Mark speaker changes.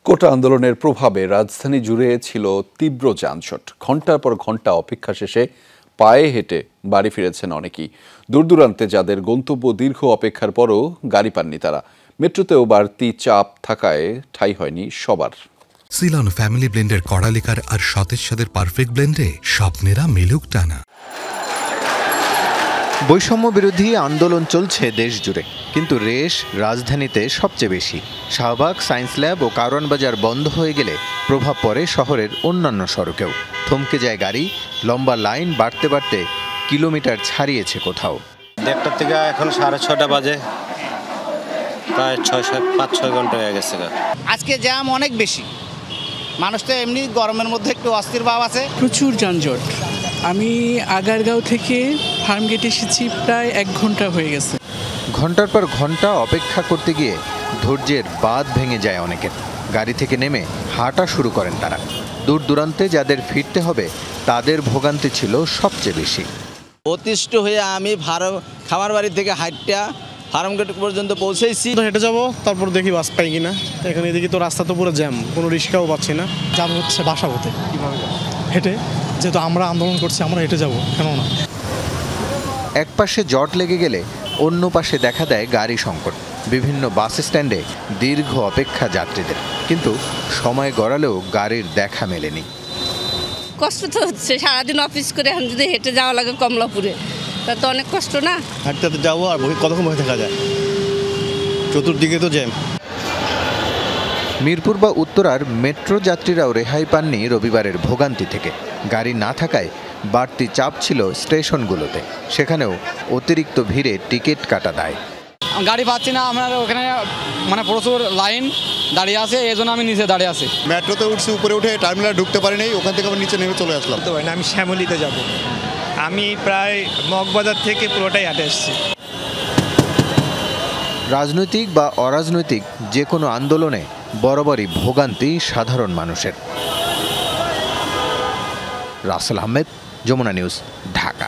Speaker 1: কোটা আন্দোলনের প্রভাবে রাজধানী জুড়ে ছিল তীব্র যানজট। ঘণ্টার পর ঘণ্টা অপেক্ষা শেষে পায়ে হেঁটে বাড়ি ফিরেছেন অনেকেই। দূরদূরান্তে যাদের গন্তব্য দীর্ঘ অপেক্ষার পরও গাড়ি পাননি তারা। মেট্রোতেও বাড়তি চাপ থাকায় ঠাঁই হয়নি সবার।
Speaker 2: সিলন ফ্যামিলি ব্লেন্ডের কড়ালিকার আর সতেজ স্বাদের পারফেক্ট ব্লেন্ডে স্বপ্নেরা মেলুক টানা।
Speaker 3: বৈষম্য বিরোধী আন্দোলন চলছে দেশ জুড়ে, কিন্তু রেশ রাজধানীতে সবচেয়ে বেশি। শাহবাগ, সায়েন্স ল্যাব ও কারওয়ান বাজার বন্ধ হয়ে গেলে প্রভাব পড়ে শহরের অন্যান্য সড়কেও। থমকে যায় গাড়ি, লম্বা লাইন বাড়তে বাড়তে কিলোমিটার ছাড়িয়েছে কোথাও।
Speaker 4: 1:30 থেকে এখন 6:30 বাজে, প্রায় 5-6 ঘন্টা হয়ে গেছে।
Speaker 5: আজকে জ্যাম অনেক বেশি, মানুষ তো এমনি গরমের মধ্যে একটু অস্থির ভাব আছে।
Speaker 6: প্রচুর যানজট। আমি আগারগাঁও থেকে ফার্মগেট এসেছি, প্রায় 1 ঘন্টা হয়ে গেছে।
Speaker 3: ঘন্টার পর ঘন্টা অপেক্ষা করতে গিয়ে ধৈর্যের বাঁধ ভেঙে যায় অনেকের। গাড়ি থেকে নেমে হাঁটা শুরু করেন তারা। দূর দূরান্তে যাদের ফিরতে হবে তাদের ভোগান্তি ছিল সবচেয়ে বেশি।
Speaker 7: অতিষ্ঠ হয়ে আমি খামার বাড়ি থেকে হাঁটটা ফার্মগেট পর্যন্ত পৌঁছেছি।
Speaker 8: হেঁটে যাবো, তারপর দেখি বাস পাই কিনা। এখানে এদিকে তো রাস্তা তো পুরো জ্যাম, কোনো রিক্সাও পাচ্ছি না।
Speaker 9: যাবো হচ্ছে বাসা হতে, কীভাবে হেঁটে, যেহেতু আমরা আন্দোলন করছি আমরা হেঁটে যাবো, কেন না।
Speaker 3: এক পাশে জট লেগে গেলে অন্য পাশে দেখা দেয় গাড়ি সংকট। বিভিন্ন বাস স্ট্যান্ডে দীর্ঘ অপেক্ষা যাত্রীদের, কিন্তু সময় গড়ালেও গাড়ির দেখা মেলেনি।
Speaker 10: কষ্ট তো হচ্ছে, সারাদিন অফিস করে এখন যদি হেঁটে যাওয়া লাগে কমলাপুরে, তা তো অনেক কষ্ট না।
Speaker 8: হাঁটতে যাবো আর কতক্ষণ বসে থাকা যায়, চতুর্দিকে তো জ্যাম।
Speaker 3: মিরপুর বা উত্তরার মেট্রো যাত্রীরাও রেহাই পাননি রবিবারের ভোগান্তি থেকে। গাড়ি না থাকায় বাড়তি চাপ ছিল স্টেশনগুলোতে, সেখানেও অতিরিক্ত ভিড়ে টিকিট কাটা দায়।
Speaker 11: গাড়ি পাচ্ছি না, আমরা ওখানে প্রচুর লাইন দাঁড়িয়ে আছে, এই জন্য আমি নিচে দাঁড়িয়ে আছি।
Speaker 8: মেট্রোতে উঠছি, উপরে উঠে টার্মিনালে ঢুকতে পারি নাই, ওখান থেকে আবার নিচে নেমে চলে আসলাম।
Speaker 9: তো আমি শ্যামলীতে যাব, আমি প্রায় মগবাজার থেকে পুরোটাই হাঁটে এসেছি।
Speaker 3: রাজনৈতিক বা অরাজনৈতিক যে কোনো আন্দোলনে বরাবরই ভোগান্তি সাধারণ মানুষের। রাসেল আহমেদ, যমুনা নিউজ, ঢাকা।